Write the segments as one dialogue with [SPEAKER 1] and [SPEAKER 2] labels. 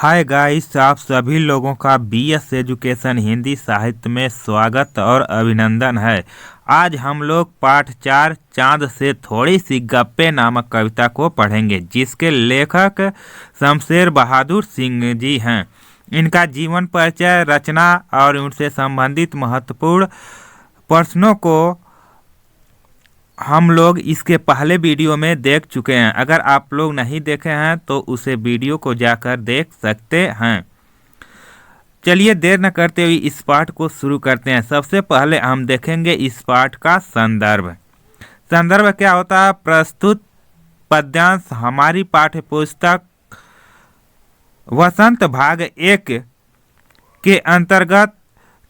[SPEAKER 1] Hi guys, आप सभी लोगों का बीएस एजुकेशन हिंदी साहित्य में स्वागत और अभिनंदन है। आज हम लोग पाठ 4 चांद से थोड़ी सी गप्पे नामक कविता को पढ़ेंगे, जिसके लेखक शमशेर बहादुर सिंह जी हैं। इनका जीवन परिचय, रचना और उनसे संबंधित महत्वपूर्ण प्रश्नों को हम लोग इसके पहले वीडियो में देख चुके हैं। अगर आप लोग नहीं देखे हैं तो उसे वीडियो को जाकर देख सकते हैं। चलिए देर न करते हुए इस पाठ को शुरू करते हैं। सबसे पहले हम देखेंगे इस पाठ का संदर्भ। संदर्भ क्या होता है? प्रस्तुत पद्यांश हमारी पाठ्य पुस्तक वसंत भाग 1 के अंतर्गत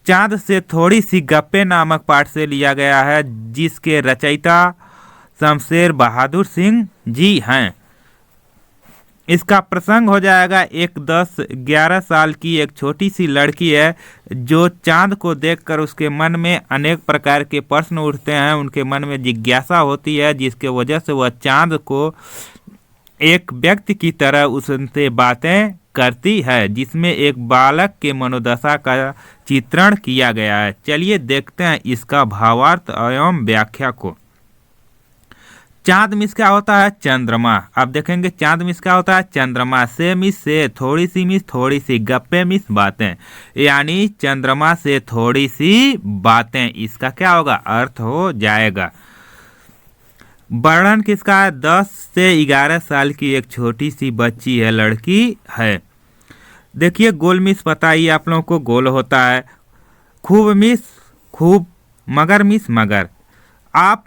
[SPEAKER 1] चांद से थोड़ी सी गप्पे नामक पाठ से लिया गया है, जिसके रचयिता शमशेर बहादुर सिंह जी हैं। इसका प्रसंग हो जाएगा, एक 10-11 साल की एक छोटी सी लड़की है जो चांद को देखकर उसके मन में अनेक प्रकार के प्रश्न उठते हैं। उनके मन में जिज्ञासा होती है, जिसके वजह से वह चांद को एक व्यक्ति की तरह उससे बातें करती है, जिसमें एक बालक के मनोदशा का चित्रण किया गया है। चलिए देखते हैं इसका भावार्थ एवं व्याख्या को। चांद मिस क्या होता है? चंद्रमा। अब देखेंगे चांद मिस क्या होता है? चंद्रमा। से मिस से थोड़ी सी मिस थोड़ी सी, गप्पे मिस बातें, यानी चंद्रमा से थोड़ी सी बातें। इसका क्या होगा? अर्थ हो जाएगा। वर्णन किसका है? 10 से 11 साल की एक छोटी सी बच्ची है, लड़की है। देखिए गोल मिस पता ही आप लोगों को, गोल होता है। खूब मिस खूब, मगर मिस मगर। आप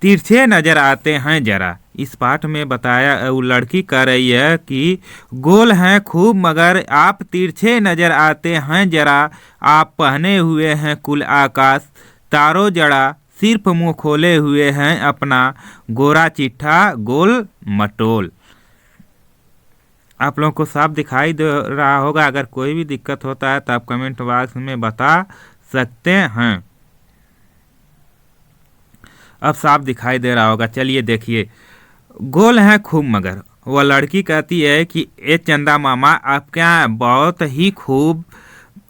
[SPEAKER 1] तिरछे नजर आते हैं जरा। इस पाठ में बताया, वो लड़की कह रही है कि गोल हैं खूब मगर आप तिरछे नजर आते हैं जरा। आप पहने हुए हैं कुल आकाश तारों जड़ा, सिर्फ मुंह खोले हुए हैं अपना गोरा चिट्ठा गोल मटोल। आप लोगों को साफ दिखाई दे रहा होगा। अगर कोई भी दिक्कत होता है तो आप कमेंट बॉक्स में बता सकते हैं। अब साफ दिखाई दे रहा होगा। चलिए देखिए, गोल है खूब मगर। वह लड़की कहती है कि ए चंदा मामा, आप क्या बहुत ही खूब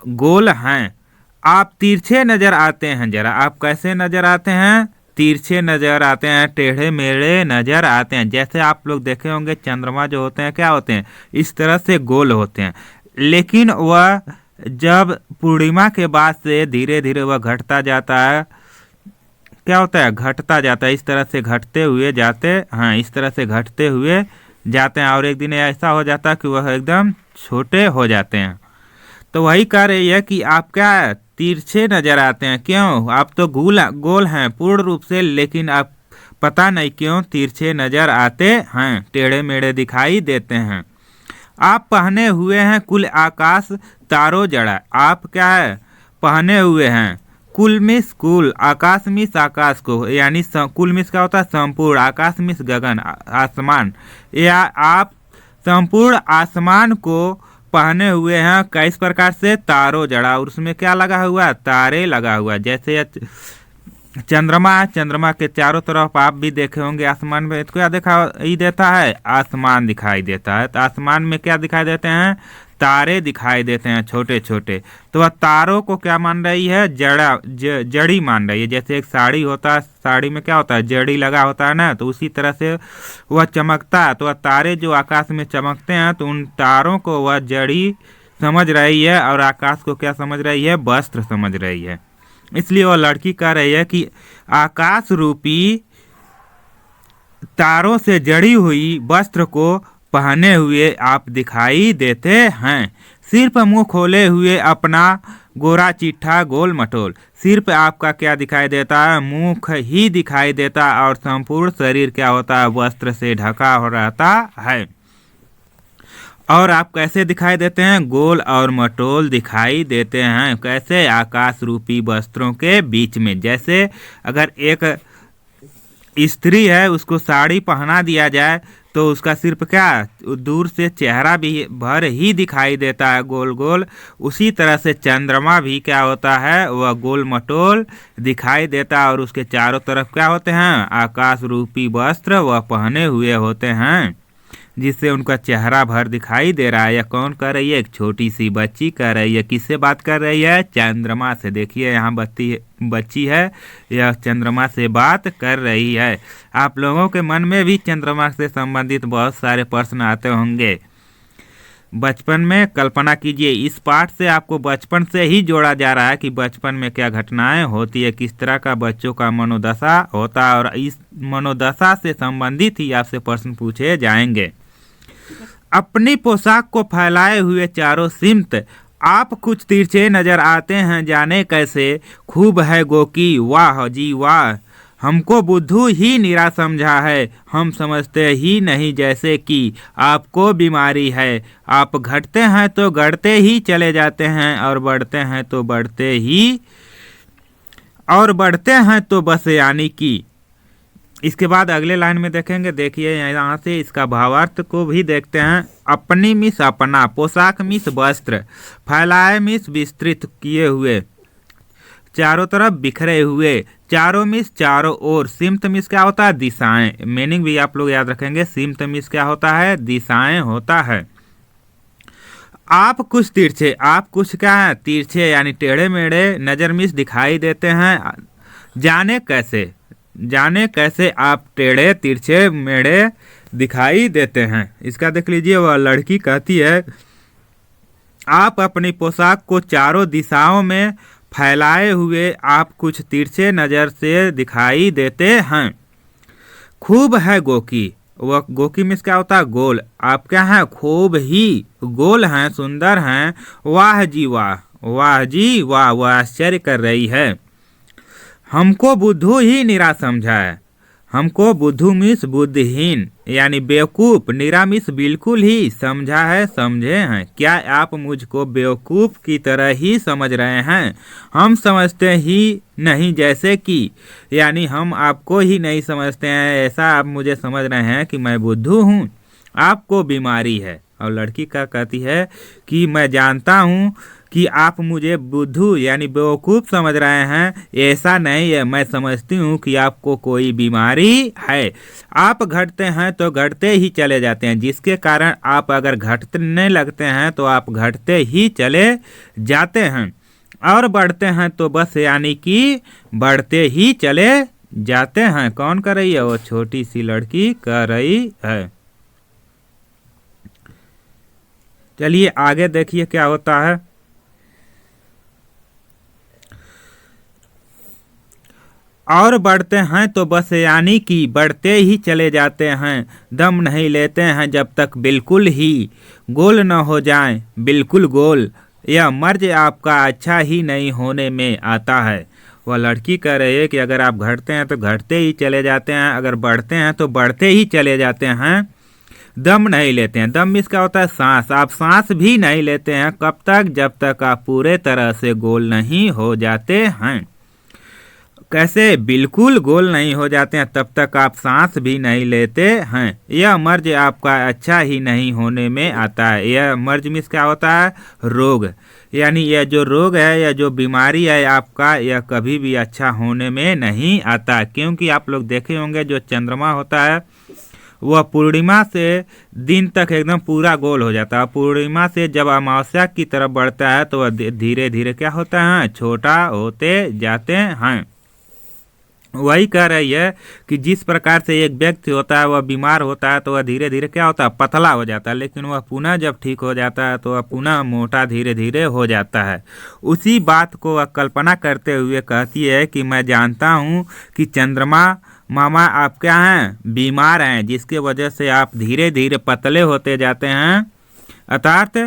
[SPEAKER 1] गोल हैं। आप तिरछे नजर आते हैं जरा। आप कैसे नजर आते हैं? तिरछे नजर आते हैं, टेढ़े मेढ़े नजर आते हैं। जैसे आप लोग देखे होंगे चंद्रमा जो होते हैं क्या होते हैं? इस तरह से गोल होते हैं। लेकिन वह जब पूर्णिमा के बाद से धीरे धीरे वह घटता जाता है। क्या होता है? घटता जाता है। इस तरह से घटते हुए जाते हैं, इस तरह से घटते हुए जाते हैं, और एक दिन ऐसा हो जाता है कि वह एकदम छोटे हो जाते हैं। तो वही कह रही है कि आप क्या तिरछे नजर आते हैं। क्यों? आप तो गोल हैं पूर्ण रूप से, लेकिन आप पता नहीं क्यों तिरछे नजर आते हैं, टेढ़े मेढ़े दिखाई देते हैं। आप पहने हुए हैं कुल आकाश तारों जड़ा। आप क्या है? पहने हुए हैं कुल मिस कुल, आकाश मिस आकाश को, यानी कुल मिस क्या होता है? संपूर्ण, आकाश मिस गगन आसमान, या आप संपूर्ण आसमान को पहने हुए हैं किस प्रकार से? तारों जड़ा। और उसमें क्या लगा हुआ? तारे लगा हुआ। जैसे चंद्रमा है, चंद्रमा के चारों तरफ आप भी देखे होंगे आसमान में तो क्या दिखाई देता है? आसमान दिखाई देता है। तो आसमान में क्या दिखाई देते हैं? तारे दिखाई देते हैं छोटे छोटे। तो वह तारों को क्या मान रही है? जड़ी मान रही है। जैसे एक साड़ी होता है, साड़ी में क्या होता है? जड़ी लगा होता है ना, तो उसी तरह से वह चमकता है। तो वह तारे जो आकाश में चमकते हैं, तो उन तारों को वह जड़ी समझ रही है, और आकाश को क्या समझ रही है? वस्त्र समझ रही है। इसलिए वह लड़की कह रही है कि आकाश रूपी तारों से जड़ी हुई वस्त्र को पहने हुए आप दिखाई देते हैं। सिर्फ मुंह खोले हुए अपना गोरा चिट्ठा गोल मटोल। सिर्फ आपका क्या दिखाई देता है? मुख ही दिखाई देता, और संपूर्ण शरीर क्या होता है? वस्त्र से ढका हो रहता है। और आप कैसे दिखाई देते हैं? गोल और मटोल दिखाई देते हैं। कैसे? आकाश रूपी वस्त्रों के बीच में। जैसे अगर एक स्त्री है, उसको साड़ी पहना दिया जाए तो उसका सिर्फ क्या दूर से चेहरा भी भर ही दिखाई देता है गोल गोल। उसी तरह से चंद्रमा भी क्या होता है? वह गोल मटोल दिखाई देता है, और उसके चारों तरफ क्या होते हैं? आकाश रूपी वस्त्र वह पहने हुए होते हैं। जिससे उनका चेहरा भर दिखाई दे रहा है। यह कौन कर रही है? एक छोटी सी बच्ची कर रही है। किससे बात कर रही है? चंद्रमा से। देखिए यहाँ बच्ची है, यह चंद्रमा से बात कर रही है। आप लोगों के मन में भी चंद्रमा से संबंधित बहुत सारे प्रश्न आते होंगे। बचपन में कल्पना कीजिए, इस पाठ से आपको बचपन से ही जोड़ा जा रहा है कि बचपन में क्या घटनाएं होती है, किस तरह का बच्चों का मनोदशा होता है, और इस मनोदशा से संबंधित ही आपसे प्रश्न पूछे जाएंगे। अपनी पोशाक को फैलाए हुए चारों सिमत आप कुछ तिरछे नजर आते हैं, जाने कैसे। खूब है गोकी, वाह जी वाह। हमको बुद्धू ही निरा समझा है, हम समझते ही नहीं जैसे कि आपको बीमारी है। आप घटते हैं तो गढ़ते ही चले जाते हैं, और बढ़ते हैं तो बढ़ते हैं तो बस यानी कि। इसके बाद अगले लाइन में देखेंगे। देखिए यहाँ से इसका भावार्थ को भी देखते हैं। अपनी मिस अपना, पोशाक मिस वस्त्र, फैलाए मिस विस्तृत किए हुए, चारों तरफ बिखरे हुए, चारों मिस चारों ओर। सिमत मिस क्या होता है? दिशाएं। मीनिंग भी आप लोग याद रखेंगे। सिमत मिस क्या होता है? दिशाएं होता है। आप कुछ तिरछे, आप कुछ क्या है? तिरछे यानी टेढ़े मेढ़े नजर मिस दिखाई देते हैं, जाने कैसे आप टेढ़े तिरछे मेढ़े दिखाई देते हैं। इसका देख लीजिए, वह लड़की कहती है आप अपनी पोशाक को चारों दिशाओं में फैलाए हुए आप कुछ तिरछे नज़र से दिखाई देते हैं। खूब है गोकी, वह गोकी में क्या होता है? गोल। आप क्या हैं? खूब ही गोल हैं, सुंदर हैं। वाह जी वाह, वाह जी वाह, वह आश्चर्य कर रही है। हमको बुद्धू ही निरा समझा है। हमको बुद्धू मिस बुद्धिहीन यानी बेवकूफ़, निरा मिस बिल्कुल ही, समझा है समझे हैं। क्या आप मुझको बेवकूफ़ की तरह ही समझ रहे हैं? हम समझते ही नहीं जैसे कि, यानी हम आपको ही नहीं समझते हैं, ऐसा आप मुझे समझ रहे हैं कि मैं बुद्धू हूँ, आपको बीमारी है। और लड़की का कहती है कि मैं जानता हूँ कि आप मुझे बुद्धू यानी बेवकूफ़ समझ रहे हैं, ऐसा नहीं है। मैं समझती हूँ कि आपको कोई बीमारी है। आप घटते हैं तो घटते ही चले जाते हैं, जिसके कारण आप अगर घटने लगते हैं तो आप घटते ही चले जाते हैं, और बढ़ते हैं तो बस यानी कि बढ़ते ही चले जाते हैं। कौन कर रही है? वो छोटी सी लड़की कर रही है। चलिए आगे देखिए क्या होता है। और बढ़ते हैं तो बस यानी कि बढ़ते ही चले जाते हैं, दम नहीं लेते हैं जब तक बिल्कुल ही गोल न हो जाएं, बिल्कुल गोल। यह मर्ज आपका अच्छा ही नहीं होने में आता है। वह लड़की कह रही है कि अगर आप घटते हैं तो घटते ही चले जाते हैं, अगर बढ़ते हैं तो बढ़ते ही चले जाते हैं, दम नहीं लेते हैं। दम इसका होता है सांस। आप सांस भी नहीं लेते हैं, कब तक? जब तक आप पूरे तरह से गोल नहीं हो जाते हैं। कैसे? बिल्कुल गोल नहीं हो जाते हैं तब तक आप सांस भी नहीं लेते हैं। यह मर्ज आपका अच्छा ही नहीं होने में आता है। यह मर्ज में क्या होता है? रोग। यानी यह जो रोग है, यह जो बीमारी है आपका, यह कभी भी अच्छा होने में नहीं आता। क्योंकि आप लोग देखे होंगे जो चंद्रमा होता है वह पूर्णिमा से दिन तक एकदम पूरा गोल हो जाता है। पूर्णिमा से जब अमावस्या की तरफ बढ़ता है तो वह धीरे धीरे क्या होता है? छोटा होते जाते हैं। वही कह रही है कि जिस प्रकार से एक व्यक्ति होता है, वह बीमार होता है तो वह धीरे धीरे क्या होता है? पतला हो जाता है, लेकिन वह पुनः जब ठीक हो जाता है तो वह पुनः मोटा धीरे धीरे हो जाता है। उसी बात को वह कल्पना करते हुए कहती है कि मैं जानता हूँ कि चंद्रमा मामा आप क्या हैं? बीमार हैं, जिसके वजह से आप धीरे धीरे पतले होते जाते हैं, अर्थात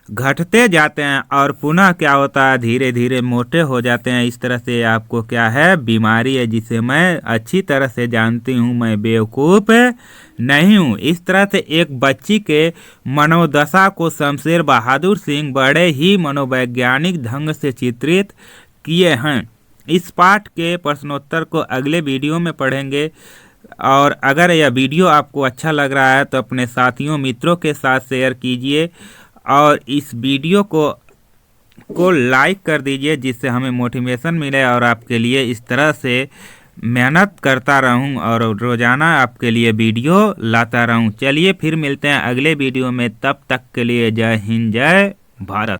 [SPEAKER 1] घटते जाते हैं, और पुनः क्या होता है? धीरे धीरे मोटे हो जाते हैं। इस तरह से आपको क्या है? बीमारी है, जिसे मैं अच्छी तरह से जानती हूँ, मैं बेवकूफ़ नहीं हूँ। इस तरह से एक बच्ची के मनोदशा को शमशेर बहादुर सिंह बड़े ही मनोवैज्ञानिक ढंग से चित्रित किए हैं। इस पाठ के प्रश्नोत्तर को अगले वीडियो में पढ़ेंगे। और अगर यह वीडियो आपको अच्छा लग रहा है तो अपने साथियों मित्रों के साथ शेयर कीजिए, और इस वीडियो को लाइक कर दीजिए, जिससे हमें मोटिवेशन मिले और आपके लिए इस तरह से मेहनत करता रहूं और रोजाना आपके लिए वीडियो लाता रहूं। चलिए फिर मिलते हैं अगले वीडियो में, तब तक के लिए जय हिंद जय भारत।